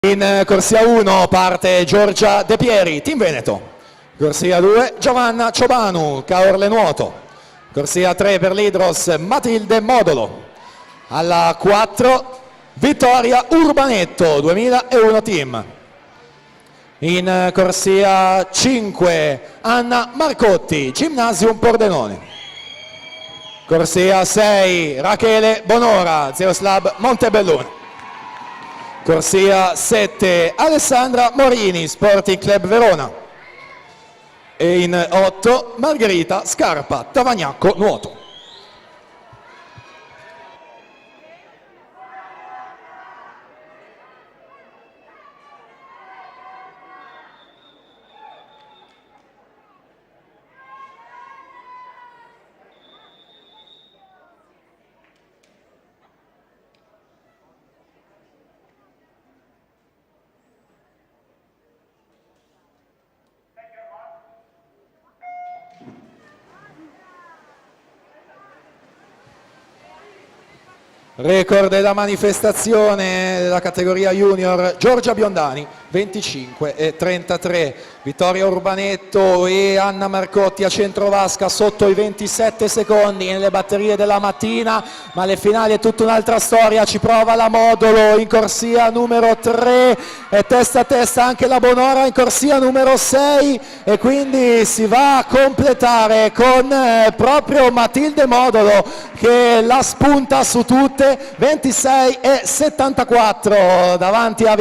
In corsia 1 parte Giorgia De Pieri, Team Veneto. Corsia 2 Giovanna Ciobanu, Caorle Nuoto. Corsia 3 per l'Idros Matilde Modolo. Alla 4 Vittoria Urbanetto, 2001 Team. In corsia 5 Anna Marcotti, Gymnasium Pordenone. Corsia 6 Rachele Bonora, Zeoslab Montebelluna. Corsia 7 Alessandra Morini, Sporting Club Verona. E in 8 Margherita Scarpa, Tavagnacco Nuoto. Record della manifestazione della categoria junior Giorgia Biondani 25,33. Vittoria Urbanetto e Anna Marcotti a centrovasca sotto i 27 secondi nelle batterie della mattina, ma alle finali è tutta un'altra storia. Ci prova la Modolo in corsia numero 3 e testa a testa anche la Bonora in corsia numero 6, e quindi si va a completare con proprio Matilde Modolo che la spunta su tutte, 26,74 davanti a